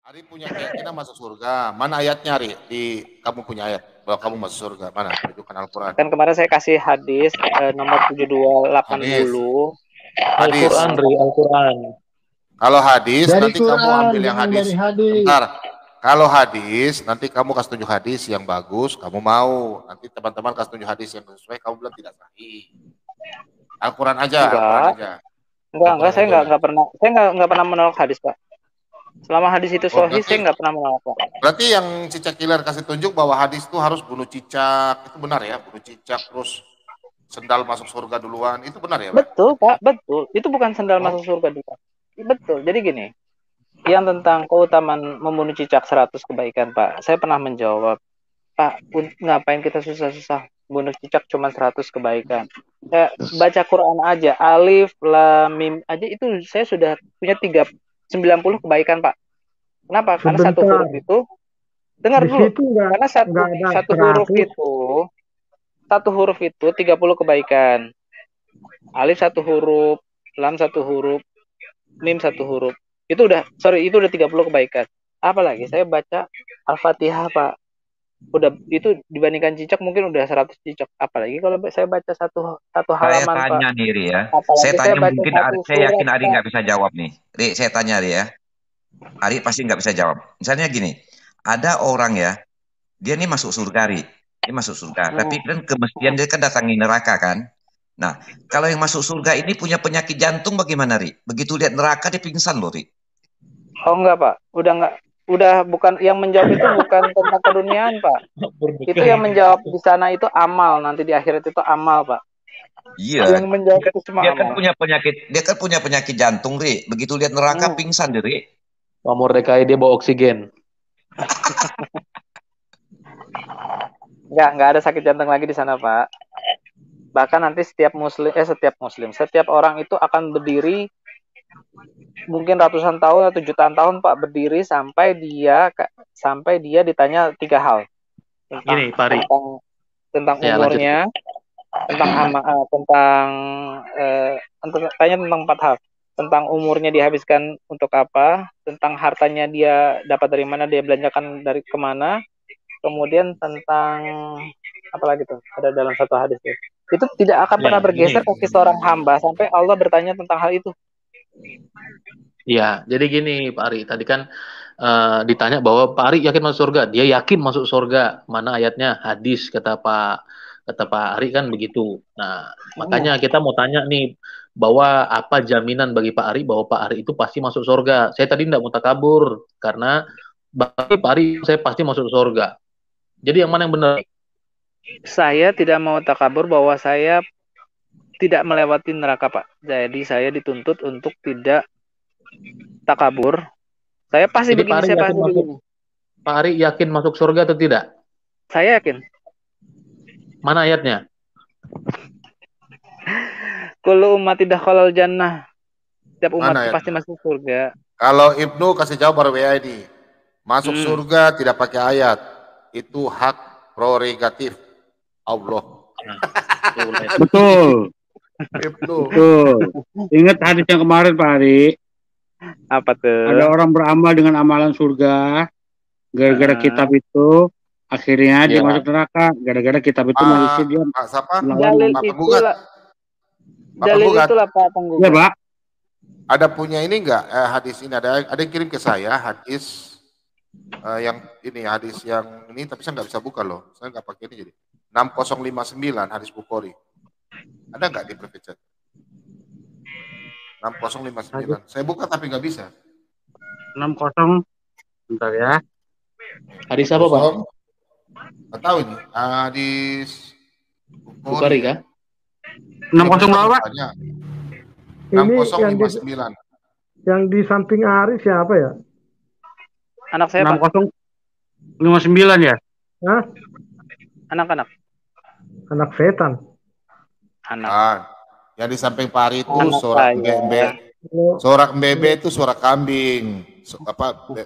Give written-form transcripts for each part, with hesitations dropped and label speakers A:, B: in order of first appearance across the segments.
A: Ari punya keyakinan masuk surga. Mana ayatnya, Ari? Kamu punya ayat bahwa kamu masuk surga. Mana? Tunjukkan Al-Quran.
B: Kan kemarin saya kasih hadis nomor
A: Hadis.
B: 7280.
A: Hadis.
C: Al-Quran.
A: Kalau hadis
D: Dari
A: nanti
D: Quran,
A: kamu ambil yang
D: jangan
A: hadis.
D: dari hadis.
A: Bentar. Kalau hadis nanti kamu kasih tunjuk hadis yang bagus, kamu mau. Nanti teman-teman kasih tunjuk hadis yang sesuai, kamu bilang tidak sahih. Al-Quran aja, Al-Quran aja.
B: Enggak, saya nggak pernah menolak hadis, Pak. Selama hadis itu sahih, saya nggak pernah menolak, Pak.
A: Berarti yang Cicak Killer kasih tunjuk bahwa hadis itu harus bunuh cicak, itu benar ya? Bunuh cicak terus sendal masuk surga duluan, itu benar ya, Pak?
B: Betul, Pak, betul. Itu bukan sendal masuk surga duluan. Betul. Jadi gini, yang tentang keutamaan membunuh cicak 100 kebaikan, Pak. Saya pernah menjawab, Pak, ngapain kita susah-susah bunuh cicak cuma 100 kebaikan. Baca Quran aja, alif, lam, mim aja itu saya sudah punya 90 kebaikan, Pak. Kenapa? Karena satu huruf itu, dengar dulu, karena satu huruf itu 30 kebaikan. Alif satu huruf, lam satu huruf, mim satu huruf. Itu udah 30 kebaikan. Apalagi saya baca Al-Fatihah, Pak. Udah itu dibandingkan cicak mungkin udah 100 cicak. Apalagi kalau saya baca satu halaman, Pak.
E: Saya tanya nih, Ri ya.
B: Apalagi
E: saya tanya mungkin saya yakin Ari
B: Pak.
E: nggak bisa jawab nih. Ri, saya tanya Ri ya. Ari pasti nggak bisa jawab. Misalnya gini, ada orang ya, dia nih masuk surga, Ri. Dia masuk surga, tapi kan kemestian dia kan datangi neraka kan. Nah, kalau yang masuk surga ini punya penyakit jantung bagaimana, Ri? Begitu lihat neraka dia pingsan loh, Ri.
B: Oh enggak, Pak. Udah bukan yang menjawab itu bukan tentang keduniaan, Pak. Itu yang menjawab di sana itu amal, nanti di akhirat itu amal, Pak.
E: Iya.
B: Yang menjawab itu cuma
E: dia
B: amal.
E: Kan punya penyakit jantung, Ri. Begitu lihat neraka pingsan, Ri.
C: Pamor DKI dia bawa oksigen.
B: Enggak ada sakit jantung lagi di sana, Pak. Bahkan nanti setiap orang itu akan berdiri mungkin ratusan tahun atau jutaan tahun, Pak, berdiri sampai dia ditanya 3 hal.
C: Gini, Pak Ri.
B: Tentang umurnya, tentang tentang 4 hal. Tentang umurnya dihabiskan untuk apa, tentang hartanya dia dapat dari mana, dia belanjakan dari kemana, kemudian tentang apa lagi tuh, ada dalam satu hadis itu tidak akan pernah bergeser kaki seorang hamba sampai Allah bertanya tentang hal itu.
C: Ya, jadi gini Pak Ari, tadi kan ditanya bahwa Pak Ari yakin masuk surga, dia yakin masuk surga, mana ayatnya? Hadis, kata Pak Ari kan begitu. Nah, makanya kita mau tanya nih, bahwa apa jaminan bagi Pak Ari bahwa Pak Ari itu pasti masuk surga? Saya tadi tidak mau takabur, karena bagi Pak Ari saya pasti masuk surga. Jadi yang mana yang benar?
B: Saya tidak mau takabur bahwa saya tidak melewati neraka, Pak. Jadi saya dituntut untuk tidak takabur. Saya pasti begini, saya pasti begini.
C: Pak Ari yakin masuk surga atau tidak?
B: Saya yakin.
C: Mana ayatnya?
B: Kullu ummati dakhalal jannah. Setiap umat pasti masuk surga.
A: Kalau Ibnu kasih jawab baru WID. Masuk surga tidak pakai ayat. Itu hak prerogatif Allah.
D: Betul. Betul. Ingat hadis yang kemarin, Pak Ari.
B: Apa tuh?
D: Ada orang beramal dengan amalan surga. Gara-gara kitab itu akhirnya dia masuk neraka. Gara-gara kitab itu mengisi dia.
B: Dalil itulah Pak Penggugat.
D: Ya, Pak.
A: Ada punya ini enggak hadis ini, ada yang kirim ke saya hadis yang ini, hadis yang ini, tapi saya nggak bisa buka loh. Saya nggak pakai ini jadi. 6059 hadis Bukhari. Ada nggak di private chat? 6059. Saya buka tapi nggak bisa.
D: 60. Bentar ya.
C: Hadis apa, Pak?
A: Nggak tahu ini. Hadis
C: Bukhari kah?
D: 60 berapa?
A: 6059.
F: Yang di samping Ari siapa ya?
B: Anak saya, Pak.
D: 6059 ya?
F: Hah?
B: Anak-anak.
F: Anak setan.
B: Anak.
A: Yang di samping Pak Ari itu suara Mbembe. Suara Mbembe itu suara kambing.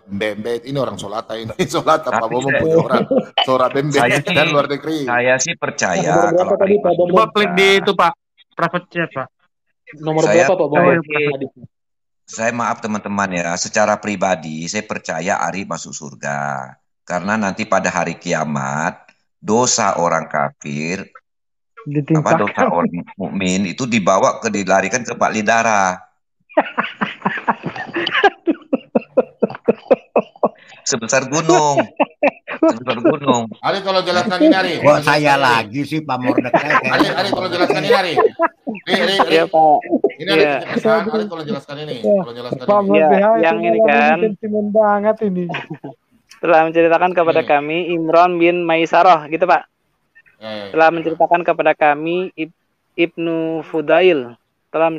A: Mbembe ini orang Solata ini. Solata Pak Bomo punya orang. Suara Mbembe dan luar negeri.
E: Saya sih percaya.
D: Coba klik di itu, Pak. Private chat, Pak.
C: Nomor berapa, Pak Bomo?
E: Saya maaf teman-teman ya, secara pribadi saya percaya Ari masuk surga. Karena nanti pada hari kiamat, dosa orang kafir, dosa
F: Ditimpakan.
E: orang mukmin itu dilarikan ke Pak Lidara. Sebesar gunung. Sebesar gunung.
A: Ari tolong jelaskan ini Ari.
G: Kok saya lagi sih Pak Mordecai?
A: Ari tolong jelaskan ini Ari.
B: Iya Pak.
A: Ini Ari
B: Iya.
A: pesan, Ari tolong jelaskan ini. Tolong jelaskan
F: Pak
A: ini.
F: Mordecai
B: Ya, yang ini kan.
F: sentimen banget ini.
B: Telah menceritakan kepada
A: Ini.
B: kami Imran bin Maisarah, gitu Pak. Telah menceritakan kepada kami Ibnu Fudail, telah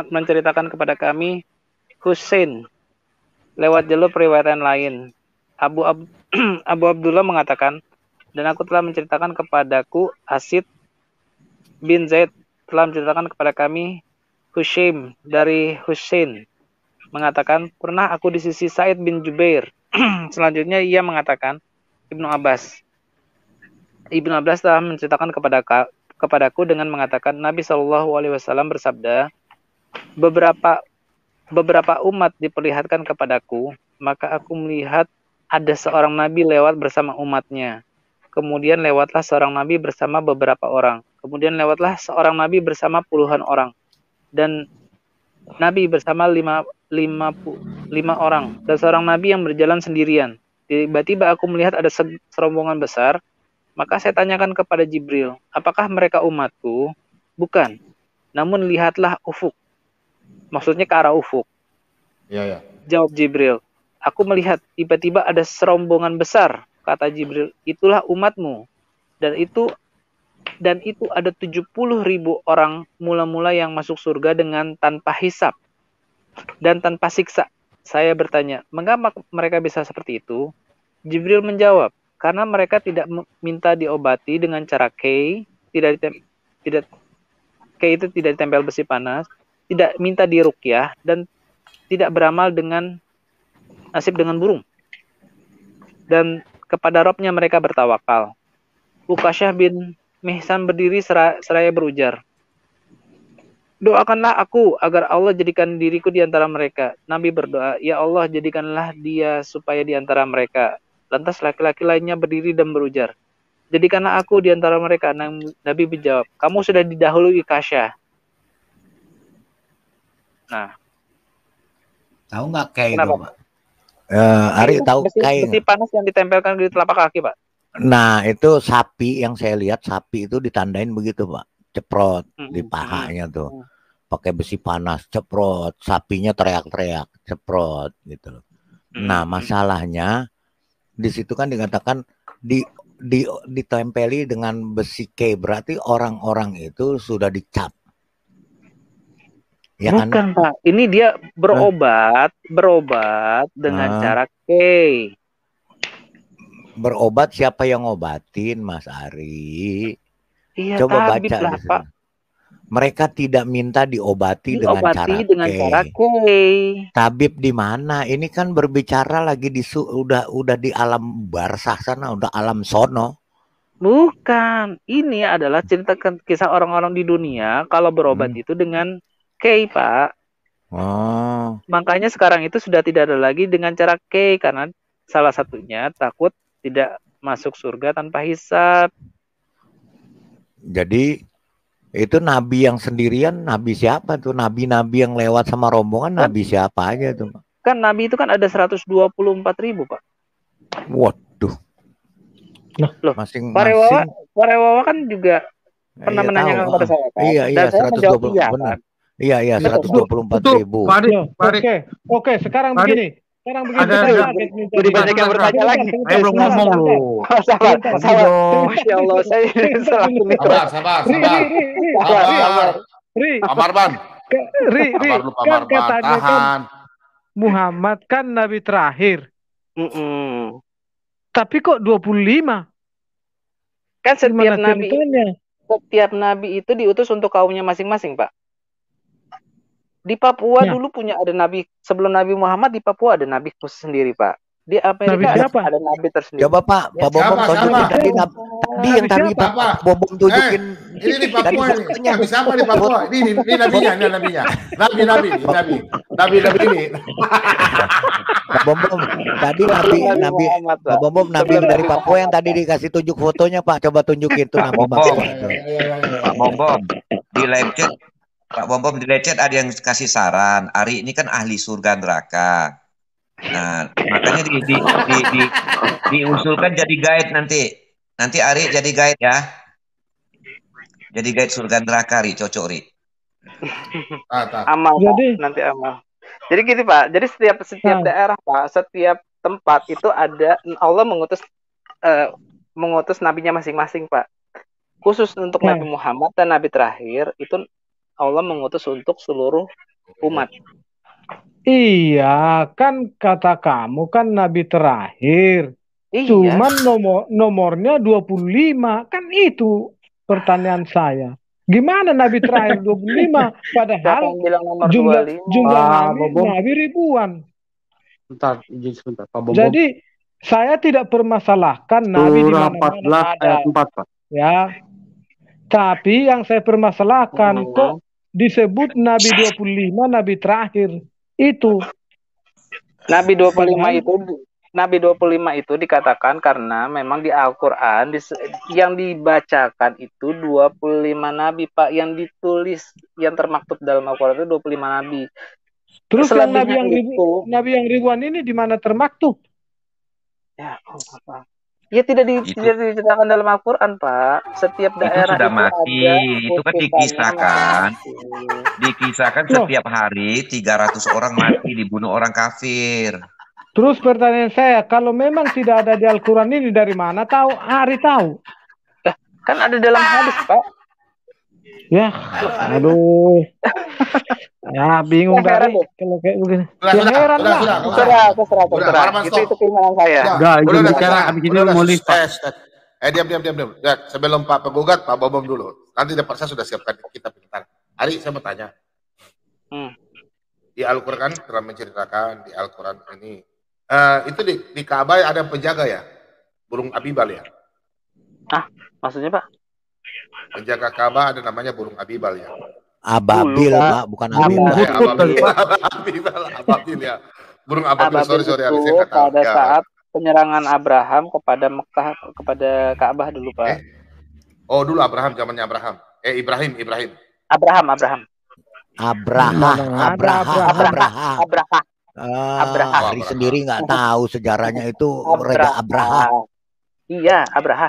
B: menceritakan kepada kami Husain lewat jalur periwayatan lain. Abu Abdullah mengatakan, dan aku telah menceritakan kepadaku Asid bin Zaid, telah menceritakan kepada kami Husaim dari Husain mengatakan, pernah aku di sisi Said bin Jubair. Selanjutnya ia mengatakan, Ibnu Abbas telah menceritakan kepadaku dengan mengatakan, Nabi SAW bersabda, beberapa umat diperlihatkan kepadaku, maka aku melihat ada seorang nabi lewat bersama umatnya. Kemudian lewatlah seorang nabi bersama beberapa orang. Kemudian lewatlah seorang nabi bersama puluhan orang. Dan nabi bersama lima orang. Dan seorang nabi yang berjalan sendirian. Tiba-tiba aku melihat ada serombongan besar. Maka saya tanyakan kepada Jibril, apakah mereka umatku? Bukan. Namun lihatlah ufuk. Maksudnya ke arah ufuk.
A: Iya.
B: Jawab Jibril, aku melihat tiba-tiba ada serombongan besar. Kata Jibril, itulah umatmu. Dan itu ada 70.000 orang mula-mula yang masuk surga dengan tanpa hisab dan tanpa siksa. Saya bertanya, mengapa mereka bisa seperti itu? Jibril menjawab, karena mereka tidak minta diobati dengan cara K itu tidak ditempel besi panas, tidak minta diruqyah, dan tidak beramal dengan nasib dengan burung. Dan kepada Rabb-nya mereka bertawakal. Ukasyah bin Mihsan berdiri seraya berujar, doakanlah aku agar Allah jadikan diriku di antara mereka. Nabi berdoa, ya Allah jadikanlah dia supaya di antara mereka. Lantas laki-laki lainnya berdiri dan berujar, jadikanlah aku di antara mereka. Nabi menjawab, kamu sudah didahului Kasyah. Nah,
G: Tahu nggak kayak itu,
B: kenapa,
G: Pak? Ari tahu kayak
B: besi panas yang ditempelkan di telapak kaki, Pak.
G: Nah, itu sapi yang saya lihat, sapi itu ditandain begitu, Pak. Ceprot di pahanya tuh. Pakai besi panas, ceprot, sapinya teriak-teriak, ceprot gitu loh. Nah, masalahnya di situ kan dikatakan ditempeli dengan besi K, berarti orang-orang itu sudah dicap. Ya
B: bukan
G: kan?
B: Pak, ini dia berobat dengan cara K.
G: Berobat siapa yang ngobatin, Mas Ari?
B: Iya,
G: Coba
B: tabib
G: baca
B: lah, Pak.
G: Mereka tidak minta diobati dengan cara K. Tabib di mana? Ini kan berbicara lagi udah di alam barzah sana, udah alam sono.
B: Bukan, ini adalah cerita kisah orang-orang di dunia kalau berobat itu dengan K, Pak.
G: Oh.
B: Makanya sekarang itu sudah tidak ada lagi dengan cara K, karena salah satunya takut tidak masuk surga tanpa hisab.
G: Jadi itu nabi yang sendirian, nabi siapa tuh? Nabi-nabi yang lewat sama rombongan, nabi siapa aja tuh?
B: Kan nabi itu kan ada 124.000, Pak.
G: Waduh.
B: Loh,
G: masing-masing.
B: Parewawa kan juga pernah menanyakan kepada saya, Pak.
G: Iya,
B: dan saya menjawab iya,
G: benar. Iya, 124.000.
F: Oke, sekarang begini.
B: Budi banyak yang bertanya lagi.
D: Saya belum ngomong lu.
B: Sabar. Masya Allah, saya salah ini.
A: Sabar.
F: Amarban. Kan katanya kan Muhammad kan nabi terakhir. Tapi kok 25?
B: Kan setiap nabi itu diutus untuk kaumnya masing-masing, Pak. Di Papua dulu ada nabi, sebelum Nabi Muhammad di Papua ada nabi khusus sendiri, Pak. Di Amerika ada nabi tersendiri.
G: Coba Pak Bobong Tadi yang tadi Pak Bom tunjukin.
A: Ini di Papua ini. Nabi siapa di Papua? Ini nabinya, ini nabinya. Nabi ini.
G: Pak Bom tadi Nabi Nabi dari Papua yang tadi dikasih tunjuk fotonya Pak. Coba tunjukin tuh Nabi Papua.
E: Pak Bom di live chat. Pak Bom di live chat ada yang kasih saran. Ari ini kan ahli surga neraka. Nah, makanya diusulkan jadi guide nanti. Nanti Ari jadi guide ya. Jadi guide surga neraka Ri, cocok Ri.
B: Amal jadi, nanti amal. Jadi gitu Pak. Jadi setiap daerah Pak, setiap tempat itu ada Allah mengutus nabinya masing-masing Pak. Khusus untuk Nabi Muhammad dan Nabi terakhir itu Allah mengutus untuk seluruh umat.
F: Iya, kan kata kamu kan Nabi terakhir. Iya. Cuman nomornya 25. Kan itu pertanyaan saya. Gimana Nabi terakhir 25? Padahal jumlah Nabi ribuan.
D: Sebentar, Pak Bom.
F: Jadi saya tidak permasalahkan Nabi di mana-mana ada. Ayat 4, Pak. Ya. Tapi yang saya permasalahkan kok disebut Nabi 25 Nabi terakhir. Itu
B: Nabi 25 itu dikatakan karena memang di Al-Qur'an yang dibacakan itu 25 nabi Pak, yang ditulis yang termaktub dalam Al-Qur'an itu 25 nabi.
F: Terus yang nabi yang ribuan ini di mana termaktub?
B: Ya, Pak. Ya tidak diceritakan dalam Al-Qur'an, Pak. Setiap daerah
E: itu sudah mati. Itu kan dikisahkan setiap hari 300 orang mati dibunuh orang kafir.
F: Terus pertanyaan saya, kalau memang tidak ada di Al-Qur'an ini dari mana tahu? Ari tahu.
B: Kan ada dalam hadis, Pak.
F: Ya, aduh. Ya bingung dari kalau kayak begini. Heran lah.
B: Terserah. Itu keinginan saya.
D: Udah bicara habis ini mau list.
A: Diam. Ya, sebelum Pak penggugat, Pak Bom dulu. Nanti dapat saya sudah siapkan kita pintar. Ari, saya mau tanya. Di Al-Qur'an telah menceritakan di Al-Qur'an ini itu di Ka'bah ada penjaga ya? Burung abibal ya?
B: Maksudnya Pak?
A: Penjaga Ka'bah ada namanya burung abibal ya?
G: Ababil Pak, bukan ababil.
A: Ababil ya. Burung ababil, sorry
B: itu pada saat penyerangan Abraham kepada Mekah, kepada Ka'bah dulu Pak.
A: Oh dulu Abraham, zamannya Abraham. Ibrahim.
G: Abraha. Ari sendiri nggak tahu sejarahnya itu Raja Abraha.
B: Iya, Abraha.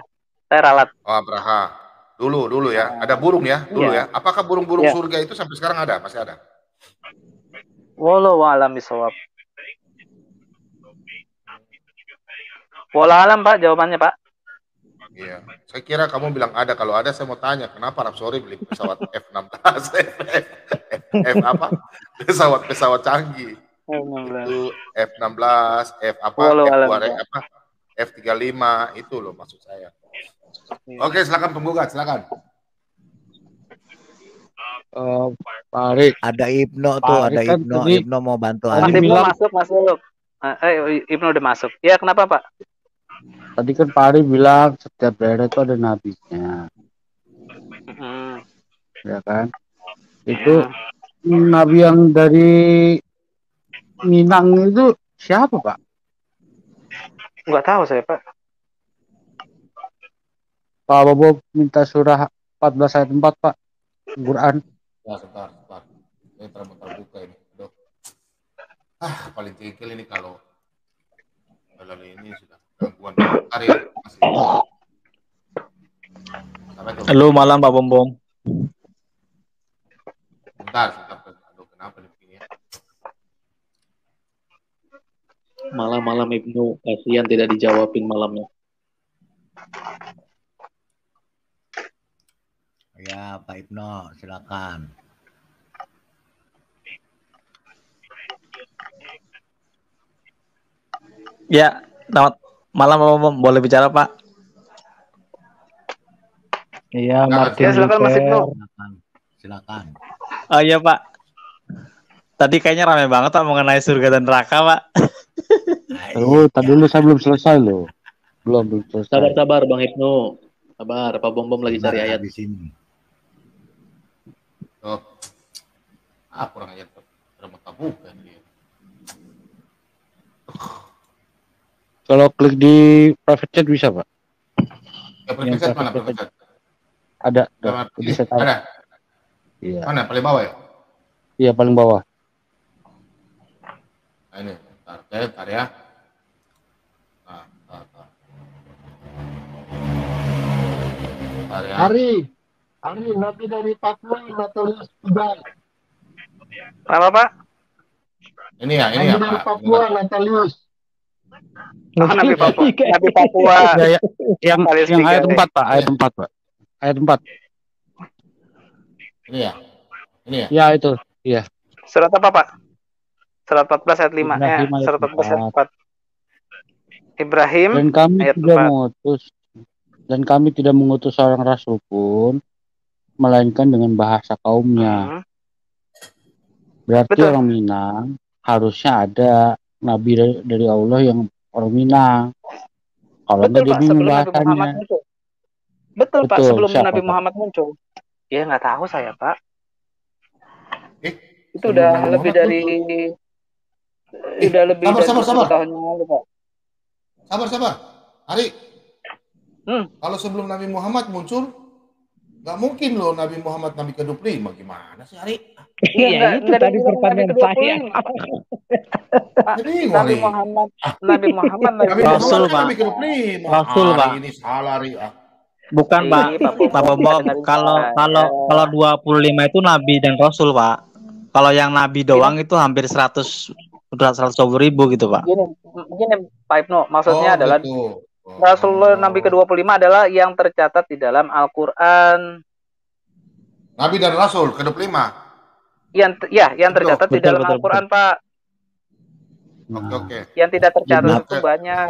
B: Saya ralat.
A: Oh, Abraha. Dulu ya. Ada burung ya, dulu ya. Apakah burung-burung surga itu sampai sekarang ada? Masih ada?
B: Wallahu a'lam bishawab. Wallahu a'lam Pak, jawabannya Pak.
A: Iya. Saya kira kamu bilang ada. Kalau ada saya mau tanya, kenapa Arab Saudi beli pesawat F-16? F apa? Pesawat canggih. Itu F-16, F-35 itu loh maksud saya. Oke, silakan penggugat, silakan.
D: Pak Ari.
G: Ada Ibnu tuh, ada Ibnu mau bantu.
B: Ibnu masuk. Ibnu udah masuk. Ya, kenapa Pak?
D: Tadi kan Pak Ari bilang setiap daerah itu ada nabinya. Ya kan? Itu nabi yang dari Minang itu siapa Pak?
B: Nggak tahu saya Pak.
D: Pak Bobo minta surah 14 ayat 4 Pak. Quran.
A: Ya sebentar. Ini terbuka ini. Aduh. Paling tinggal ini kalau ini sudah gangguan karya.
H: Halo malam Pak Bom.
A: Sebentar. Aduh, kenapa ini ya?
C: Malam Ibnu, kasihan tidak dijawabin malamnya.
G: Ya, Pak Ibnu, silakan.
H: Ya, selamat malam Pak Bom. Boleh bicara Pak?
F: Iya, Martin.
B: Silakan Mas Ibnu.
G: Silakan.
H: Oh iya Pak. Tadi kayaknya ramai banget Pak mengenai surga dan neraka Pak.
D: Tadi dulu saya belum selesai loh. Belum selesai.
C: Sabar Bang Ibnu. Sabar, Pak Bom lagi cari ayat.
G: Di sini.
A: Oh. Kurang ayat. Ada mata buka dia.
D: Kalau klik di private chat bisa, Pak?
A: Ya, private chat mana private chat?
D: Ada.
A: Ada.
D: Iya.
A: Mana paling bawah ya?
D: Iya, paling bawah.
A: Nah, ini, bentar ya.
I: Hari Nabi dari Papua Natalius Ibai.
B: Apa Pak?
A: Ini ya
I: Nabi dari
A: Pak.
I: Papua Natalius.
B: Nabi Papua. Nabi Papua.
D: Yang ayat 4, Pak. Ayat 4, Pak. Ayat 4.
A: Ini ya.
D: Ya, itu. Iya.
B: Surat apa, Pak? Surat 14 ayat 5. Surat 14 ayat 4. Ibrahim.
D: Dan kami tidak mengutus seorang rasul pun melainkan dengan bahasa kaumnya. Berarti
B: Betul.
D: orang Minang harusnya ada nabi dari Allah yang orang Minang. Kalau
B: betul,
D: Pak,
B: sebelum Nabi Muhammad muncul. Betul, Pak, sebelum Nabi Muhammad muncul. Ya nggak tahu saya, Pak. Itu udah lebih dari
A: sabar.
B: tahun yang lalu, Pak.
A: Sabar. Hari. Kalau sebelum Nabi Muhammad muncul, nggak mungkin loh Nabi Muhammad Nabi ke-25. Gimana sih, Hari?
F: Iya, itu tadi pertanyaan saya.
B: Nabi Muhammad
H: Rasul, Pak. Rasul, Pak.
A: Ini salah, Hari.
H: Bukan, Pak. Pak Bom. Kalau 25 itu Nabi dan Rasul, Pak. Kalau yang Nabi doang itu hampir 120.000 gitu, Pak.
B: Gini Pak Ibnu, maksudnya adalah gitu. Rasulullah Nabi ke-25 adalah yang tercatat di dalam Al-Quran.
A: Nabi dan Rasul ke-25.
B: Yang tercatat di dalam Al-Quran, Pak.
A: Oke.
B: Yang tidak tercatat itu banyak.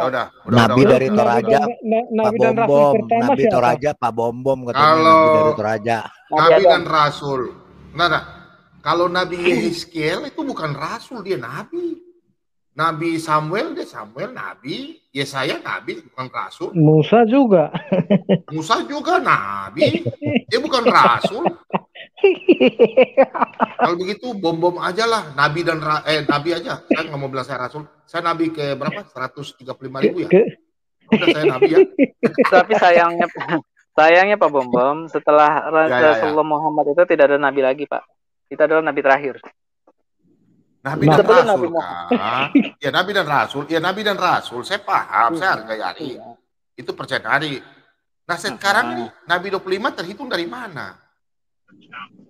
G: Nabi dari Toraja, Pak Bom. Nabi Toraja, Pak Bom katanya. Nabi dari Toraja.
A: Nabi dan Rasul. Nah. Kalau Nabi Yehezkiel itu bukan Rasul, dia Nabi. Nabi Samuel, dia Samuel, Nabi. Yesaya, Nabi, bukan Rasul.
F: Musa juga
A: Nabi. Dia bukan Rasul. Kalau begitu, bom aja lah. Nabi aja. Saya nggak mau bilang saya Rasul. Saya Nabi ke berapa? 135.000 ya? Udah saya Nabi ya.
B: Tapi sayangnya Pak Bom, setelah Rasulullah Muhammad itu tidak ada Nabi lagi, Pak. Itu adalah Nabi terakhir.
A: Nabi dan Rasul kan? Ya Nabi dan Rasul. Saya paham, saya hargai Ari. Itu percaya Ari. Nah sekarang ini Nabi 25 terhitung dari mana?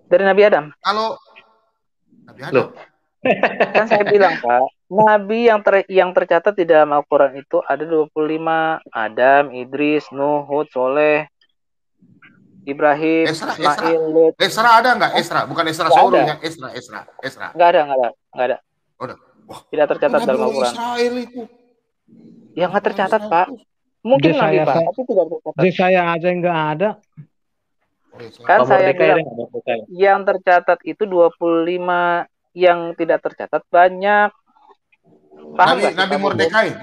B: Dari Nabi Adam.
A: Kalau Nabi Adam.
B: Kan saya bilang, Pak, Nabi yang tercatat di dalam Al-Quran itu ada 25. Adam, Idris, Nuh, Hud, Soleh, Ibrahim, Ismail, Lut.
A: Esra ada nggak? Esra, bukan Esra Saurul yang Esra.
B: Nggak ada. Tidak tercatat dalam Al-Quran.
A: Israel itu.
B: Ya nggak tercatat, Pak. Mungkin Nabi, Pak, tapi tidak tercatat.
F: Di saya aja nggak ada.
B: Kan saya bilang, yang tercatat itu 25, yang tidak tercatat banyak. Paham
A: Nabi Mordekai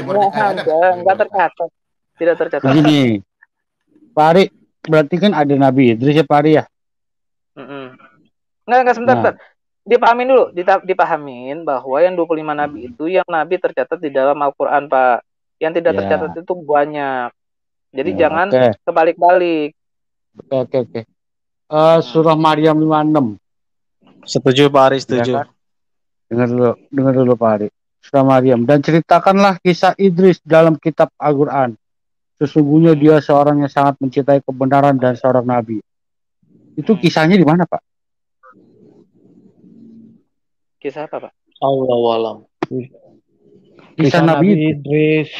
A: ada.
B: Nggak tercatat. Tidak tercatat.
D: Begini, Pak Ari, berarti kan ada Nabi Idris ya Pak Ari ya?
B: Nggak sebentar. Dipahamin dulu, dipahamin bahwa yang 25 Nabi itu yang Nabi tercatat di dalam Al-Quran, Pak. Yang tidak tercatat itu banyak. Jadi jangan kebalik-balik.
D: Oke. Surah Maryam 56.
H: Setuju Pak Ari, setuju.
D: Ya, kan? Dengar dulu Pak Ari. Surah Maryam. Dan ceritakanlah kisah Idris dalam kitab Al-Quran. Sesungguhnya dia seorang yang sangat mencintai kebenaran dan seorang nabi. Itu kisahnya di mana, Pak?
B: Kisah apa, Pak?
C: Allahu a'lam.
D: Kisah Nabi
F: Idris.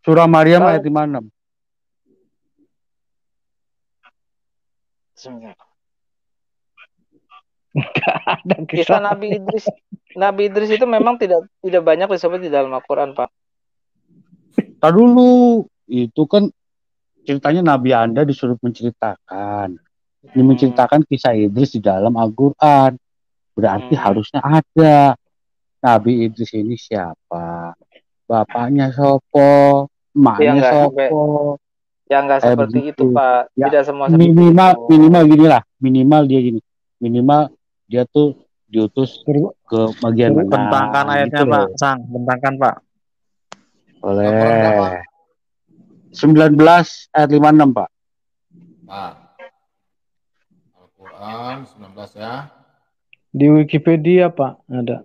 D: Surah Maryam ayat 56.
B: Kisah Nabi Idris. Nabi Idris itu memang tidak banyak disebut di dalam Al-Quran, Pak.
D: Tar dulu, itu kan ceritanya Nabi Anda disuruh menceritakan. Ini menceritakan kisah Idris di dalam Al-Quran. Berarti harusnya ada. Nabi Idris ini siapa? Bapaknya sopo? Emaknya sopo?
B: Ya nggak seperti itu Pak.
D: Ya,
B: Tidak semua
D: minimal gini lah. Minimal dia gini. Minimal dia tuh diutus ke bagian mana.
H: Bentangkan ayatnya
D: gitu
H: Pak.
D: loh.
H: Sang, bentangkan Pak.
D: Oleh 19 ayat 56 Pak.
A: Pak. Al-Quran 19 ya.
F: Di Wikipedia Pak ada.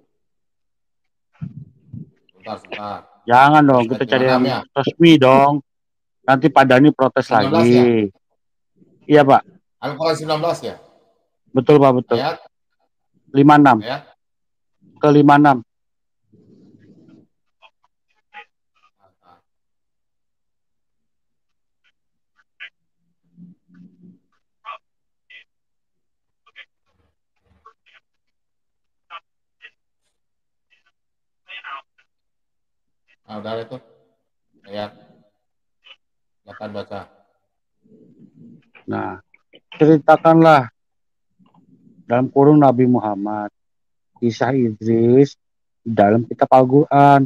A: Sebentar.
D: Jangan dong, kita cari yang resmi dong. Nanti Pak Dhani protes lagi.
A: Ya?
D: Iya Pak.
A: Al-Quran 19 ya?
D: Betul Pak, betul.
A: Ayat
D: 56.
A: Ayat
D: ke 56.
A: Nah, udah itu. Ayat. Silakan baca.
D: Nah, ceritakanlah dalam kurung Nabi Muhammad kisah Idris dalam kitab Al-Quran.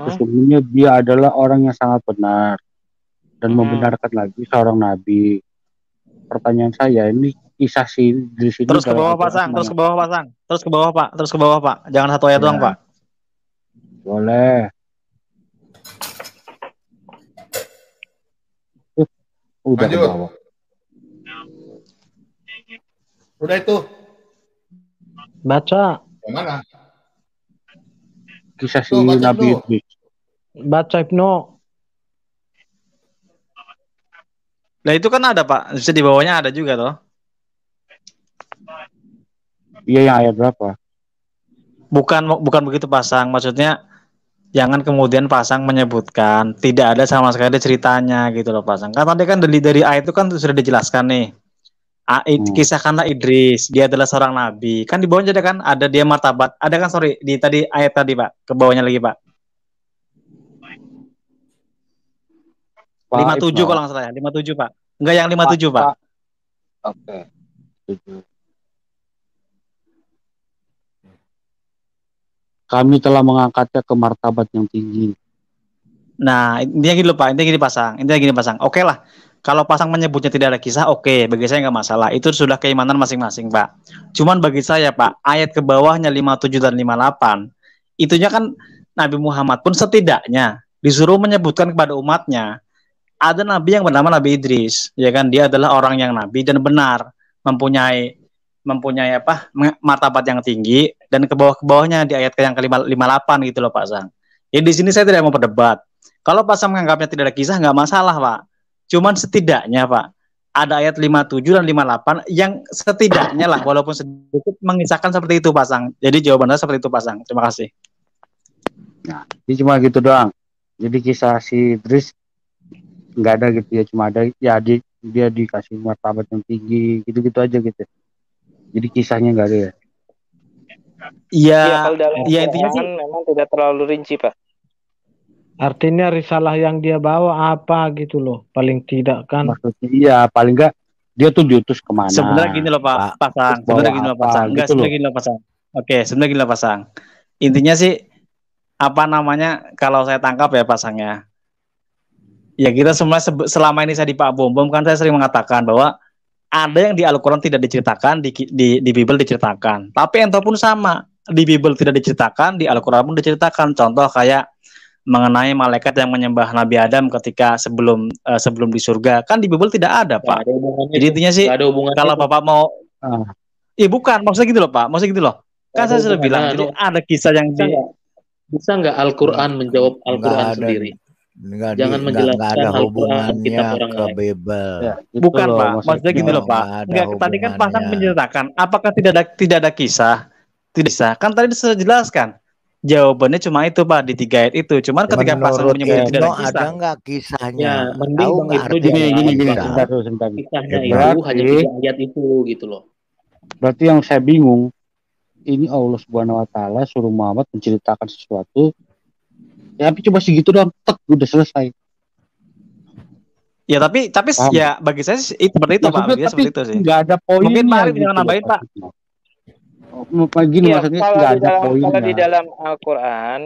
D: Sesungguhnya dia adalah orang yang sangat benar dan membenarkan lagi seorang nabi. Pertanyaan saya, ini kisah si Idris ini
H: terus ke bawah Pak Sang, terus ke bawah Pak Sang, terus ke bawah Pak, terus ke bawah Pak. Jangan satu ayat doang Pak.
D: Boleh. Udah ke bawah.
A: Udah itu.
F: Baca.
A: Yang mana?
D: Kisah si Nabi Idris.
F: Baca Ibnu.
H: Nah itu kan ada Pak, bisa di bawahnya ada juga toh.
D: Iya, yang ayat berapa?
H: Bukan begitu Pasang, maksudnya jangan kemudian Pasang menyebutkan tidak ada sama sekali ceritanya gitu loh Pasang. Kan tadi kan dari ayat itu kan sudah dijelaskan nih. Kisahkanlah Idris, dia adalah seorang nabi. Kan di bawahnya ada kan, ada dia martabat. Ada kan, sorry, di tadi ayat tadi Pak, ke bawahnya lagi Pak. 57 kalau nggak salah ya, 57 Pak. Enggak yang 57 Pak.
D: Oke. Kami telah mengangkatnya ke martabat yang tinggi.
H: Nah, intinya gini loh Pak, intinya gini Pasang. Oke lah. Kalau Pasang menyebutnya tidak ada kisah, oke, bagi saya nggak masalah. Itu sudah keimanan masing-masing, Pak. Cuman bagi saya, Pak, ayat ke bawahnya 57 dan 58, itunya kan Nabi Muhammad pun setidaknya disuruh menyebutkan kepada umatnya, ada Nabi yang bernama Nabi Idris, ya kan? Dia adalah orang yang Nabi dan benar, mempunyai martabat yang tinggi, dan ke bawahnya di ayat yang ke-58 gitu loh, Pak Sang. Ya di sini saya tidak mau berdebat. Kalau Pak Sang menganggapnya tidak ada kisah, nggak masalah, Pak. Cuman setidaknya Pak, ada ayat 57 dan 58 yang setidaknya lah, walaupun sedikit mengisahkan seperti itu Pak Sang. Jadi jawabannya seperti itu Pak Sang. Terima kasih.
D: Nah, ini cuma gitu doang. Jadi kisah si Idris nggak ada gitu ya, cuma ada ya dia dikasih martabat yang tinggi, gitu-gitu aja gitu. Jadi kisahnya nggak ada ya.
B: Iya, ya, intinya sih memang tidak terlalu rinci Pak.
F: Artinya risalah yang dia bawa apa gitu loh, paling tidak kan.
D: Maksudnya iya, paling enggak dia tuh diutus kemana.
H: Sebenarnya gini loh Pak Pasang, sebenarnya gini loh Pasang. Enggak, sebenarnya gini loh Pasang. Oke, sebenarnya gini loh Pasang. Intinya sih, apa namanya, kalau saya tangkap ya Pasangnya, ya kita semua selama ini saya di Pak Bom kan saya sering mengatakan bahwa ada yang di Al-Quran tidak diceritakan, di Bible diceritakan. Tapi entah pun sama, di Bible tidak diceritakan, di Al-Quran pun diceritakan. Contoh kayak mengenai malaikat yang menyembah Nabi Adam ketika sebelum di surga, kan di Bible tidak ada Pak. Jadi intinya sih kalau Bapak mau bukan, maksudnya gitu loh Pak, maksudnya gitu loh. Kan saya sudah bilang, jadi ada kisah yang
C: bisa nggak Al-Quran menjawab Al-Quran sendiri? Jangan menjelaskan Al-Quran kitab orang lain.
D: Ya,
H: bukan
D: loh,
H: Pak, maksudnya gitu loh Pak. Enggak, tadi kan Pasang menceritakan apakah tidak ada kisah? Tidak bisa. Kan tadi sudah jelaskan. Jawabannya cuma itu Pak, di 3 ayat itu. Cuman ketika Pasang menyebut tidak ada kisah.
G: Ada nggak kisahnya?
C: Ya, mending Bang Ibnu
D: gini.
C: Kisahnya itu hanya 3 ayat itu gitu loh.
D: Berarti yang saya bingung, ini Allah Subhanahu wa taala suruh Muhammad menceritakan sesuatu. Ya, tapi coba segitu doang, udah selesai.
H: Ya tapi ya bagi saya seperti itu Pak, seperti itu sih.
D: Enggak ada poinnya.
H: Mungkin Pak Arif bisa nambahin Pak.
D: Gini
B: Iya,
D: maksudnya
B: kalau
D: nggak
B: di
D: ada
B: dalam
D: poinnya.
B: Al-Quran,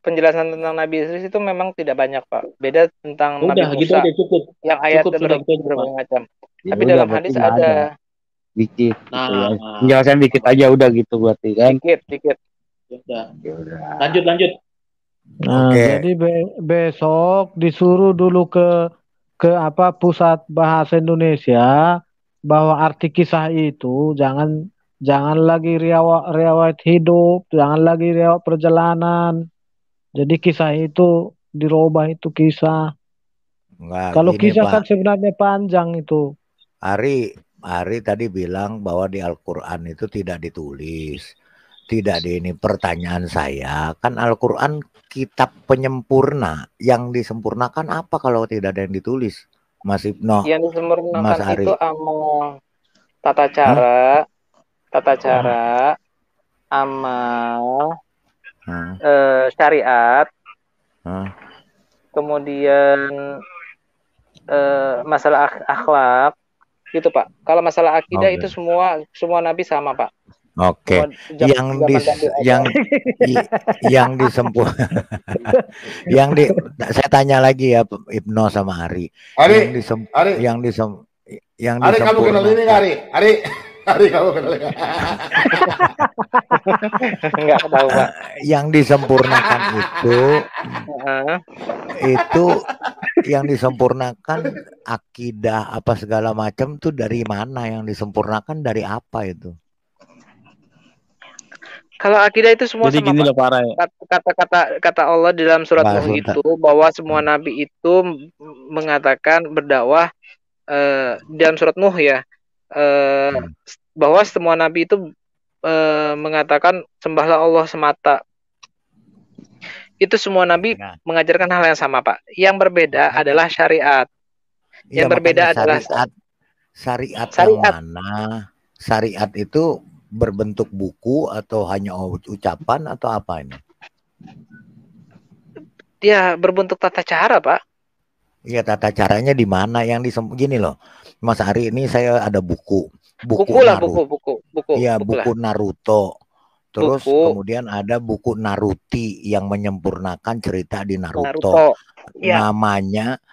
B: penjelasan tentang Nabi Idris itu memang tidak banyak, Pak. Beda tentang Nabi
C: Udah gitu
B: Musa
C: aja cukup.
B: yang ayatnya
C: Sudah gitu aja, Pak.
B: berbagai macam.
D: Ya
B: Tapi
D: udah
B: dalam
D: berarti
B: hadis
D: nggak ada.
B: ada
D: Dikit gitu ya.
C: Nah,
D: Penjelasan dikit aja udah gitu berarti kan.
B: dikit.
C: udah.
D: Ya udah.
C: Lanjut.
F: Nah,
G: Oke.
F: jadi besok disuruh dulu ke apa pusat bahasa Indonesia bahwa arti kisah itu jangan lagi riwayat hidup, jangan lagi riwayat perjalanan. Jadi kisah itu dirubah itu kisah.
G: Enggak
F: Kalau
G: gini
F: kisah
G: Pak.
F: kan sebenarnya panjang itu.
G: Ari tadi bilang bahwa di Al-Quran itu tidak ditulis. Tidak ini pertanyaan saya. Kan Al-Quran kitab penyempurna. Yang disempurnakan apa kalau tidak ada yang ditulis? Mas Ibno,
B: Yang
G: Mas
B: disempurnakan
G: Ari.
B: itu amal, tata cara, amal, syariat, kemudian masalah akhlak, gitu Pak. Kalau masalah akidah itu semua Nabi sama Pak.
G: Oke. Saya tanya lagi ya Ibno sama Ari.
A: Ari, kamu kenal ini nggak, Ari, kamu kenal nggak?
B: Nggak tahu Pak.
G: Yang disempurnakan itu yang disempurnakan akidah apa segala macam tuh dari mana? Yang disempurnakan dari apa itu?
B: Kalau akidah itu semua
H: jadi
B: sama
H: gini
B: Pak.
H: loh Pak Rai.
B: Kata Allah di dalam surat Nuh itu bahwa semua nabi itu mengatakan berdakwah di dalam surat Nuh ya, bahwa semua nabi itu mengatakan sembahlah Allah semata. Itu semua nabi mengajarkan hal yang sama Pak. Yang berbeda adalah syariat. Yang berbeda adalah
G: syariat yang mana? Syariat itu berbentuk buku atau hanya ucapan atau apa ini?
B: Dia berbentuk tata cara, Pak.
G: Iya, tata caranya di mana yang gini loh. Mas Ari, ini saya ada buku Naruto. Iya, buku Naruto. Terus kemudian ada buku Naruti yang menyempurnakan cerita di Naruto. Ya.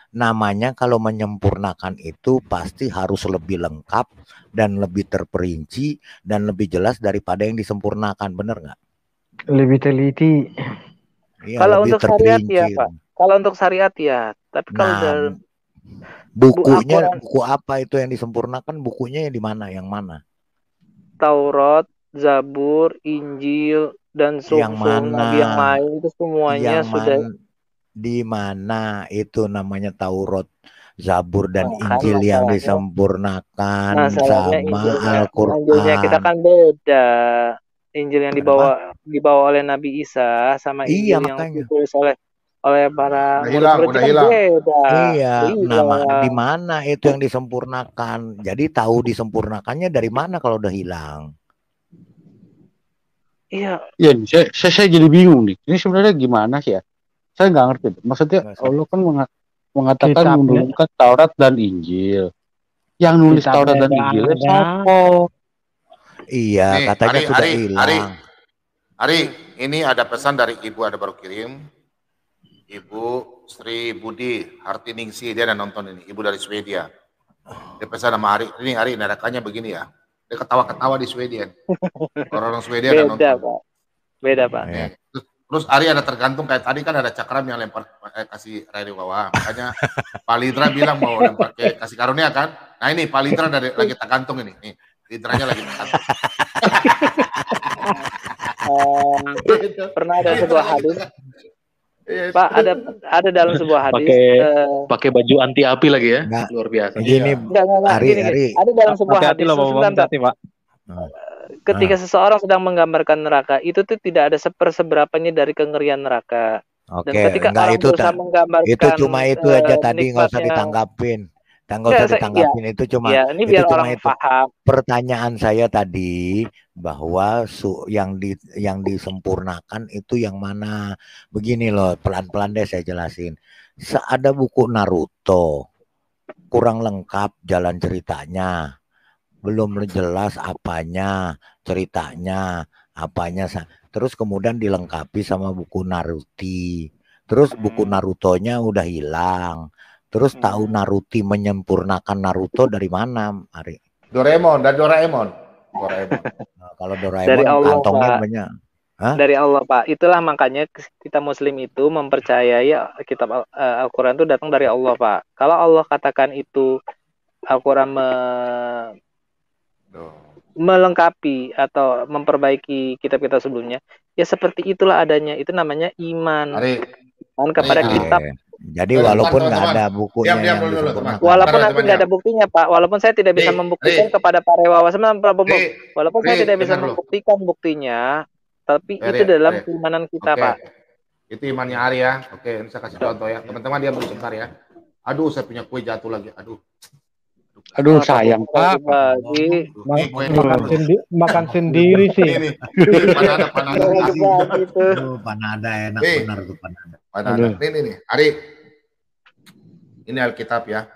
G: Namanya kalau menyempurnakan itu pasti harus lebih lengkap dan lebih terperinci dan lebih jelas daripada yang disempurnakan, benar nggak?
F: Lebih teliti.
G: Ya,
B: kalau untuk syariat ya Pak. Kalau untuk syariat ya, tapi kalau dalam
G: buku apa itu yang disempurnakan? Bukunya di mana? Yang mana?
B: Taurat, Zabur, Injil dan Nabi yang lain itu semuanya sudah.
G: Di mana itu namanya Taurat, Zabur dan Injil yang disempurnakan sama Al-Qur'an.
B: Injilnya kita kan beda. Injil yang dibawa oleh Nabi Isa sama Injil yang ditulis oleh para
A: udah hilang.
B: Beda.
G: Iya, di mana itu yang disempurnakan? Jadi tahu disempurnakannya dari mana kalau udah hilang?
B: Iya.
D: Ya, saya jadi bingung nih. Ini sebenarnya gimana sih ya? Saya nggak ngerti. Maksudnya Allah kan mengatakan menurunkan Taurat dan Injil. Yang nulis Taurat dan Injil siapa?
G: Iya, katanya sudah hilang.
A: Ari, ini ada pesan dari Ibu, ada baru kirim. Ibu Sri Budi Hartiningsi, dia ada nonton ini. Ibu dari Swedia. Dia pesan sama Ari. Ini Ari, narakannya begini ya. Dia ketawa-ketawa di Swedia. Orang Swedia ada nonton.
B: Beda Pak.
A: Ya. Terus Ari ada tergantung kayak tadi kan ada cakram yang lempar kasih Rai bawah. Makanya Pak Litra bilang mau lempar kasih karunia kan. Nah ini Pak Litra lagi tergantung ini. Nih, Litranya lagi tergantung.
B: Pernah ada sebuah hadis. Pak, ada dalam sebuah hadis
C: pakai baju anti api lagi ya. Luar biasa.
G: Gini,
B: Ari. Ada dalam sebuah hadis.
H: Pak.
B: Ketika seseorang sedang menggambarkan neraka, itu tuh tidak ada seberapanya dari kengerian neraka.
G: Oke,
B: dan ketika orang berusaha menggambarkan
G: itu cuma itu aja tadi, nggak usah ditanggapin. Itu cuma
B: ini biar orang paham.
G: Pertanyaan saya tadi bahwa yang disempurnakan itu yang mana? Begini loh, pelan-pelan deh saya jelasin. Ada buku Naruto, kurang lengkap jalan ceritanya. belum jelas apanya, ceritanya, apanya. Terus kemudian dilengkapi sama buku Naruto. Terus buku Naruto-nya udah hilang. Terus tahu Naruto menyempurnakan Naruto dari mana, Ari?
A: Doraemon.
G: Nah, kalau Doraemon
B: dari Allah,
G: kantongnya
B: Pak.
G: banyak. Hah?
B: Dari Allah, Pak. Itulah makanya kita Muslim itu mempercayai kitab Al-Quran itu datang dari Allah, Pak. Kalau Allah katakan itu Al-Quran melengkapi atau memperbaiki kitab-kitab sebelumnya, ya seperti itulah adanya. Itu namanya iman. Iman kepada kitab.
G: Jadi walaupun nggak ada bukunya yang disempurnakan.
B: Walaupun nanti nggak ada buktinya, Pak. Walaupun saya tidak bisa membuktikan kepada Pak Rewawa, walaupun saya tidak bisa membuktikan buktinya, tapi itu dalam keimanan kita, Pak.
A: Itu imannya Ari ya. Oke, ini saya kasih contoh ya. Teman-teman dia sebentar ya. Aduh, saya punya kue jatuh lagi.
D: Aduh, sayang, Pak.
F: Makan sendiri sih.
G: Panada enak benar tuh Panada.
A: Ini Ari. Ini Alkitab ya.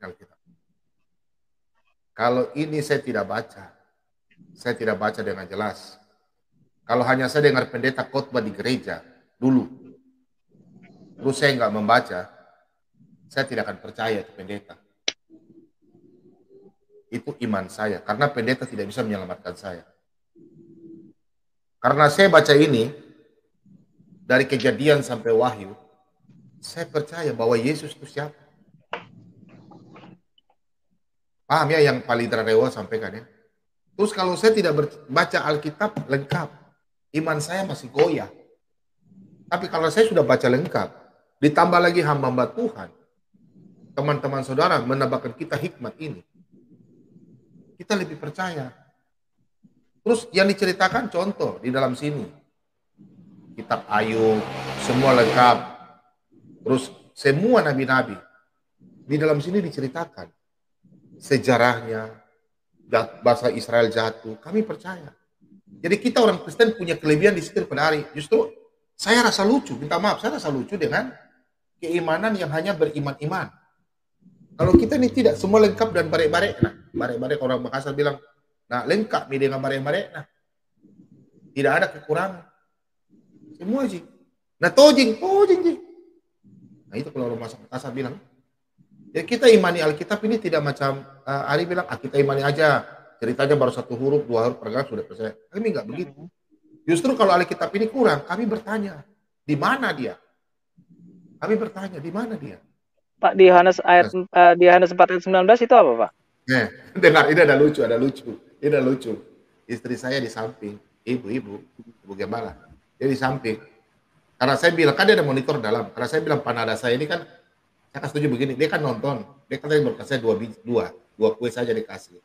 A: Alkitab. Kalau ini saya tidak baca dengan jelas. Kalau hanya saya dengar pendeta khotbah di gereja dulu, terus saya nggak membaca, saya tidak akan percaya itu pendeta. Itu iman saya, karena pendeta tidak bisa menyelamatkan saya. Karena saya baca ini, dari Kejadian sampai Wahyu, saya percaya bahwa Yesus itu siapa. Paham ya yang Palidra Rewa sampaikan ya? Terus kalau saya tidak baca Alkitab lengkap, iman saya masih goyah. Tapi kalau saya sudah baca lengkap, ditambah lagi hamba-hamba Tuhan, teman-teman saudara menambahkan kita hikmat ini, kita lebih percaya. Terus yang diceritakan contoh di dalam sini, kitab Ayub, semua lengkap. Terus semua nabi-nabi di dalam sini diceritakan sejarahnya, bahasa Israel jatuh. Kami percaya. Jadi kita orang Kristen punya kelebihan di situ pada hari. Justru saya rasa lucu, minta maaf, saya rasa lucu dengan keimanan yang hanya beriman-iman. Kalau kita ini tidak semua lengkap dan barek-barek, nah barek-barek orang Makassar bilang, nah lengkap nih dengan barek-barek, nah tidak ada kekurangan. Semua sih. Nah tojing. Nah itu kalau orang Makassar bilang, ya kita imani Alkitab ini tidak macam Ari bilang, kita imani aja. Ceritanya baru 1 huruf, 2 huruf per sudah percaya. Kami enggak begitu. Justru kalau Alkitab ini kurang, kami bertanya, di mana dia? Kami bertanya, di mana dia?
B: Pak, di Yohanes 4 ayat 19 itu apa, Pak?
A: Dengar, ini ada lucu. Istri saya di samping, ibu gembala. Dia di samping. Karena saya bilang, kan dia ada monitor dalam. Karena saya bilang, Panada saya ini kan, saya setuju begini, dia kan nonton. Dia kan tadi berkasih dua kue saja dikasih.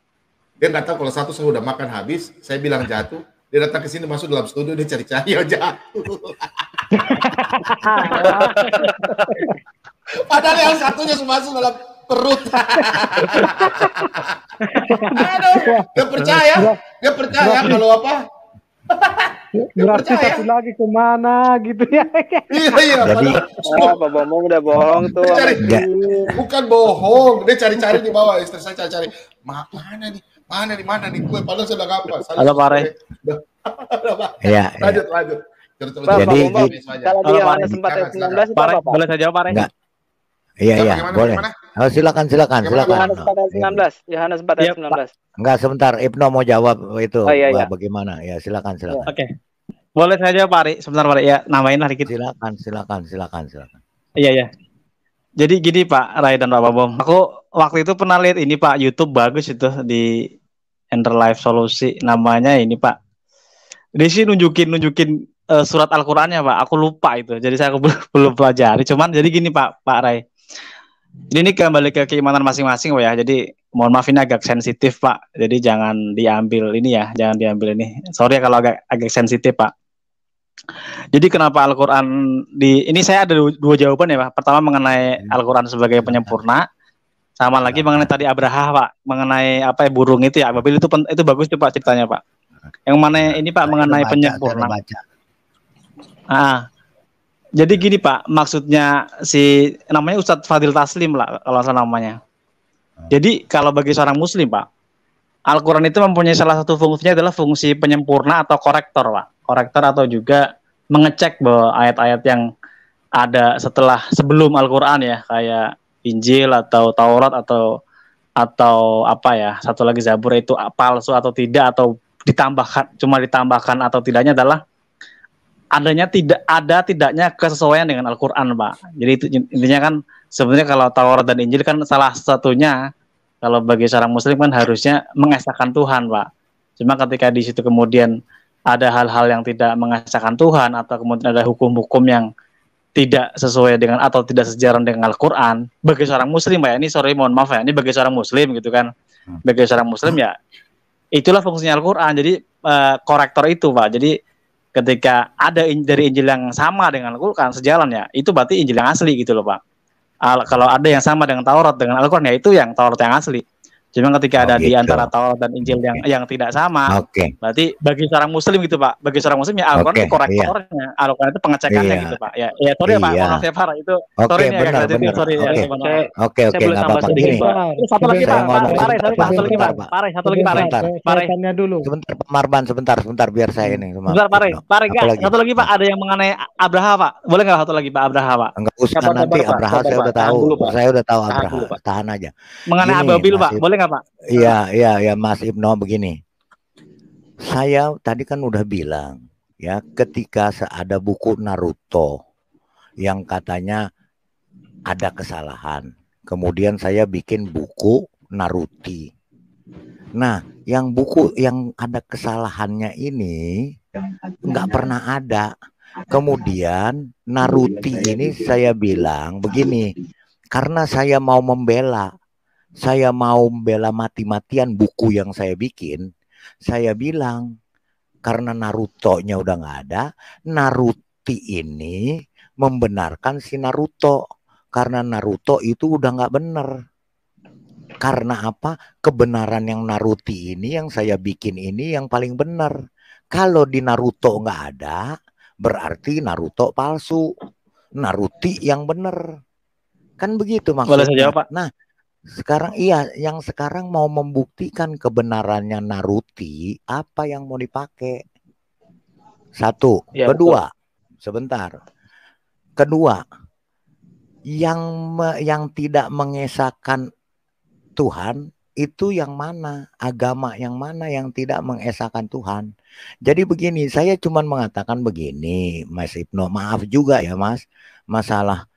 A: Dia nggak tahu kalau satu saya udah makan habis, saya bilang jatuh, dia datang ke sini masuk dalam studio, dia cari-cari jatuh. Padahal yang satunya masuk dalam perut. Aduh, dia percaya kalau apa?
F: Berarti satu lagi kemana gitu ya?
A: Iya.
B: Jadi, Pak Bomong udah bohong tuh.
A: Bukan bohong, dia cari-cari di bawah. Istri saya cari-cari, mana nih kue? Padahal sudah ngapa?
H: Halo Pak Ray.
G: Iya.
A: Lanjut.
G: Jadi
B: kalau di Yohanes 4 ayat 19 itu apa, Pak?
H: Boleh saya jawab, Pak Ray?
G: Enggak. Iya, boleh. Oh, silakan.
B: Yohanes 4 ayat 19.
G: Enggak, sebentar. Ibnu mau jawab itu.
B: Iya.
G: Bagaimana? Ya, silakan.
H: Oke. Boleh saya jawab, Pak Ray? Sebentar, Pak Ray. Ya, namain lah dikit.
G: Silakan.
H: Iya. Jadi gini Pak Ray dan Pak Bom. Aku waktu itu pernah lihat ini Pak, YouTube bagus itu di Ender Life Solusi. Namanya ini Pak. Dia sih nunjukin surat Al-Qur'annya Pak. Aku lupa itu. Jadi saya belum pelajari. Cuman jadi gini Pak Ray. Ini kembali ke keimanan masing-masing ya. Jadi mohon maaf ini agak sensitif Pak. Jadi jangan diambil ini. Sorry kalau agak sensitif Pak. Jadi kenapa Al-Quran ini saya ada dua jawaban ya Pak. Pertama mengenai Al-Quran sebagai penyempurna, sama lagi mengenai tadi Abraha Pak, mengenai burung itu ya. Babil itu bagus tuh Pak ceritanya Pak. Yang mana ini Pak mengenai penyempurna. Jadi gini Pak, maksudnya namanya Ustadz Fadil Taslim lah kalau salah namanya. Jadi kalau bagi seorang muslim, Pak, Al-Quran itu mempunyai salah satu fungsinya adalah fungsi penyempurna atau korektor, Pak. Korektor atau juga mengecek bahwa ayat-ayat yang ada sebelum Al-Quran ya, kayak Injil atau Taurat atau apa ya, satu lagi Zabur itu palsu atau tidak, atau ditambahkan atau tidaknya adalah tidaknya kesesuaian dengan Al-Quran, Pak. Jadi itu intinya kan sebenarnya kalau Taurat dan Injil kan salah satunya, kalau bagi seorang muslim kan harusnya mengesahkan Tuhan, Pak. Cuma ketika di situ kemudian ada hal-hal yang tidak mengesahkan Tuhan, atau kemudian ada hukum-hukum yang tidak sesuai dengan atau tidak sejalan dengan Al-Quran, bagi seorang muslim, Pak, ini mohon maaf ya, ini bagi seorang muslim gitu kan. Bagi seorang muslim ya itulah fungsinya Al-Quran. Jadi korektor itu, Pak. Jadi ketika ada dari Injil yang sama dengan Al-Quran sejalan ya, itu berarti Injil yang asli gitu loh, Pak. Kalau ada yang sama dengan Taurat dengan Al-Quran ya itu yang Taurat yang asli. Cuma ketika ada di antara Taurat dan Injil yang tidak sama, berarti bagi seorang muslim gitu, Pak. Bagi seorang muslim ya Al-Quran itu korektornya, Al-Quran itu pengecekannya gitu, Pak. Ya sorry Pak, maaf ya Pak, itu sorry nih ya, sorry ya.
G: Oke, enggak apa-apa. Gini.
H: Satu lagi Pak, satu lagi Pak.
F: Tanya dulu.
G: Sebentar Pak Marban, sebentar biar saya ini.
H: Sebentar Pare, satu lagi Pak, ada yang mengenai Abraha, Pak. Boleh nggak satu lagi Pak, Abraha, Pak?
G: Enggak usah, nanti Abraha saya udah tahu. Saya udah tahu Abraha. Tahan aja.
H: Mengenai Ababil, Pak. Boleh nggak Pak?
G: Iya Mas Ibnu, begini. Saya tadi kan udah bilang ya, ketika ada buku Naruto yang katanya ada kesalahan, kemudian saya bikin buku Naruti. Nah, yang buku yang ada kesalahannya ini nggak pernah ada. Kemudian Naruti ini saya bilang begini, karena saya mau membela mati-matian buku yang saya bikin. Saya bilang karena Naruto-nya udah nggak ada, Naruti ini membenarkan si Naruto, karena Naruto itu udah nggak benar. Karena apa? Kebenaran yang Naruti ini yang saya bikin ini yang paling benar. Kalau di Naruto nggak ada, berarti Naruto palsu, Naruti yang benar. Kan begitu maksudnya.
H: Boleh saya jawab, Pak?
G: Nah, sekarang yang sekarang mau membuktikan kebenarannya Naruti, apa yang mau dipakai? Satu, ya, kedua, betul. Sebentar. Kedua, yang tidak mengesahkan Tuhan itu yang mana? Agama yang mana yang tidak mengesahkan Tuhan? Jadi begini, saya cuma mengatakan begini, Mas Ibnu, maaf juga ya Mas, masalah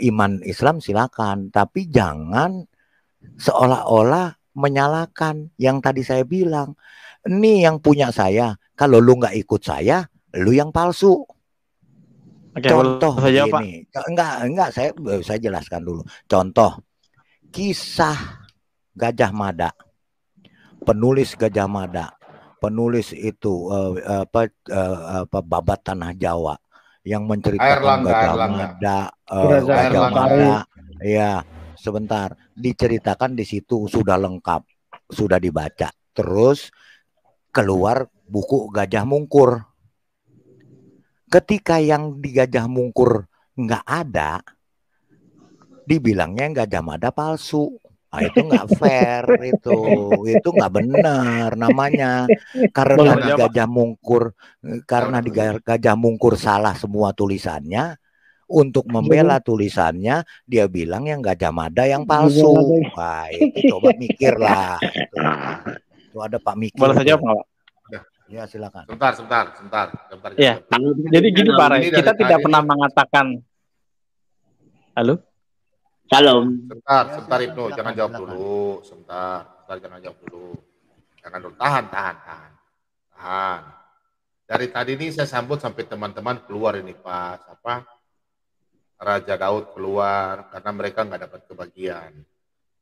G: iman Islam silakan, tapi jangan seolah-olah menyalahkan. Yang tadi saya bilang, ini yang punya saya, kalau lu nggak ikut saya, lu yang palsu. Oke, contoh begini, enggak saya jelaskan dulu. Contoh, kisah Gajah Mada, penulis Gajah Mada, penulis itu Babat Tanah Jawa, yang menceritakan Gajah Mada, ya sebentar, diceritakan di situ sudah lengkap, sudah dibaca, terus keluar buku Gajah Mungkur. Ketika yang di Gajah Mungkur nggak ada, dibilangnya Gajah Mada palsu. Nah, itu nggak fair, itu nggak benar namanya, karena di Gajah Mungkur salah semua tulisannya. Untuk membela tulisannya, dia bilang yang Gajah Mada yang palsu. Wah, itu coba mikirlah. Itu ada Pak Mikir.
H: Boleh saja Pak?
G: Ya silakan.
A: Sebentar.
H: Ya, jadi gini Pak Ray, kita tidak pernah mengatakan. Halo?
J: Salam.
A: Sebentar Ibnu, jangan jawab dulu. Sebentar, jangan jawab dulu. Jangan dulu, tahan. Dari tadi ini saya sambut sampai teman-teman keluar ini Pak, Raja Daud keluar karena mereka nggak dapat kebagian.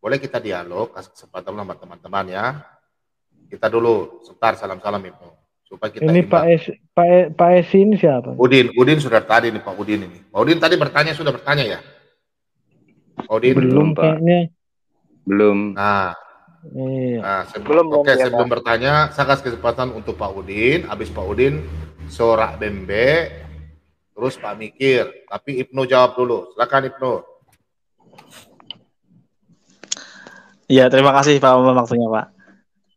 A: Boleh kita dialog, kasih kesempatan sama teman-teman ya. Kita dulu, sebentar salam-salam Ibnu. Supaya kita
F: ini Pak Esi ini siapa?
A: Udin sudah tadi nih Pak Udin ini. Pak Udin tadi sudah bertanya ya? Udin
J: belum Pak. Belum.
A: Nah, sebelum bertanya, saya kasih kesempatan untuk Pak Udin. Habis Pak Udin, Sorak Bembe, terus Pak Mikir. Tapi Ibnu jawab dulu. Silakan Ibnu.
H: Iya, terima kasih Pak Bambang waktunya, Pak.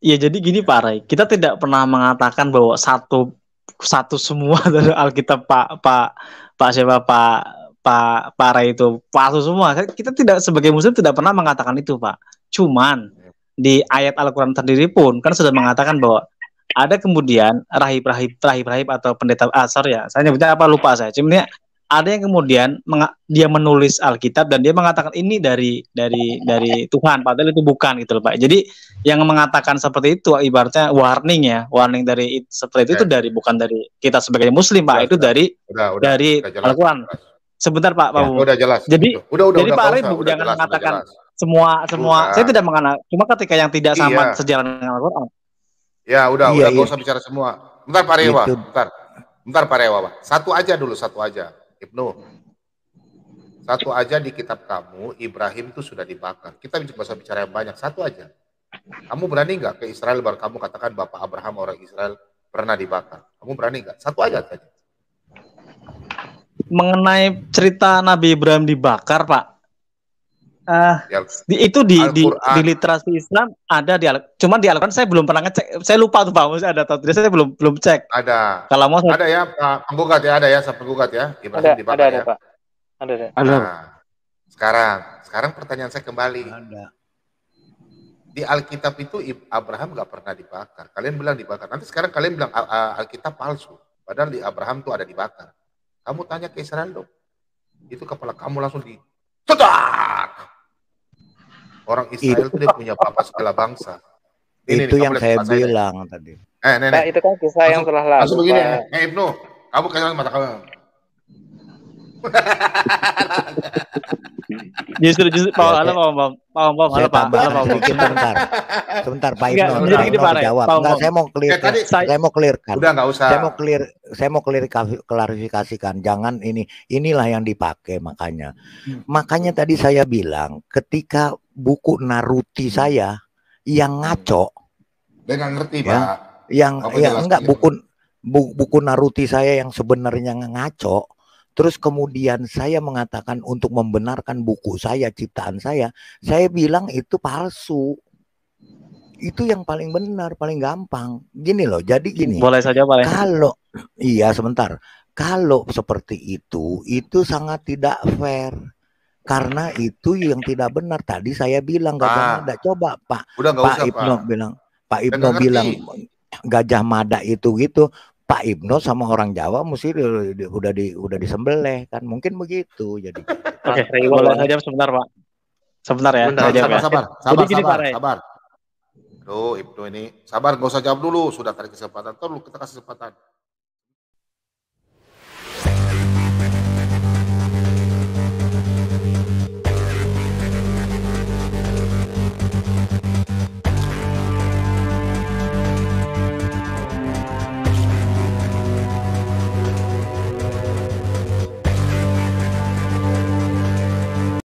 H: Iya, jadi gini Pak Ray, kita tidak pernah mengatakan bahwa satu semua dari Alkitab Pak siapa Pak Ray itu palsu semua. Kita tidak sebagai Muslim tidak pernah mengatakan itu, Pak. Cuman di ayat Al-Quran sendiri pun kan sudah mengatakan bahwa ada kemudian rahib atau pendeta sorry ya, saya nyebutnya apa lupa saya. Cuma ada yang kemudian dia menulis Alkitab dan dia mengatakan ini dari Tuhan, padahal itu bukan gitu loh Pak. Jadi yang mengatakan seperti itu ibaratnya warning dari seperti itu dari bukan dari kita sebagai Muslim Pak, itu dari Al-Quran. Sebentar Pak.
A: Udah jelas.
H: Jadi
A: udah
H: Pak Arif jangan mengatakan semua. Saya tidak mengatakan, cuma ketika yang tidak sama sejalan dengan Al-Quran.
A: Ya udah gak usah bicara semua. Bentar Pak Rewa, bentar Pak Rewa. Satu aja. Ibnu, satu aja di kitab kamu, Ibrahim itu sudah dibakar. Kita bisa bicara yang banyak, satu aja. Kamu berani nggak ke Israel baru kamu katakan Bapak Abraham orang Israel pernah dibakar? Kamu berani nggak? Satu aja tadi. Mengenai cerita Nabi Ibrahim dibakar, Pak. Itu di literasi Islam ada cuman di Al-Quran saya belum pernah ngecek. Saya lupa tuh Pak, maksudnya ada atau tidak, saya belum cek. Ada. Kalau mau ada ya Pak penggugat ya, saya penggugat ya. Ibrahim dibakar ada, Pak. Ada. Nah, sekarang pertanyaan saya kembali. Ada. Di Alkitab itu Abraham nggak pernah dibakar. Kalian bilang dibakar. Nanti sekarang kalian bilang Alkitab palsu. Padahal di Abraham tuh ada dibakar. Kamu tanya ke Israel dong. Itu kepala kamu langsung cetak. Orang Israel itu dia punya bapak segala bangsa. Itu yang saya bilang tadi. Nah, itu kan kisah yang telah lalu. Langsung begini, Ibnu, kamu kenal mata kamu. Justru Pak sebentar Pak Ibnu jawab. Enggak, saya mau clearkan. Udah enggak usah. Saya mau klarifikasikan. Jangan inilah yang dipakai makanya. Makanya tadi saya bilang ketika buku Naruti saya yang ngaco. Dia enggak ngerti, Pak. Yang enggak buku Naruti saya yang sebenarnya ngaco. Terus kemudian saya mengatakan untuk membenarkan buku saya, ciptaan saya bilang itu palsu. Itu yang paling benar, paling gampang. Gini loh, jadi gini. Boleh saja, Pak. Kalau seperti itu sangat tidak fair. Karena itu yang tidak benar. Tadi saya bilang Gajah Mada. Coba Pak Ibnu bilang, Pak Ibnu bilang Gajah Mada itu gitu. Pak Ibnu sama orang Jawa mesti udah disembelih kan, mungkin begitu. Jadi oke, boleh saja sebentar Pak. Sebentar ya. Sabar. Aduh, Ibnu ini sabar, nggak usah jawab dulu, sudah tarik kesempatan, terus kita kasih kesempatan.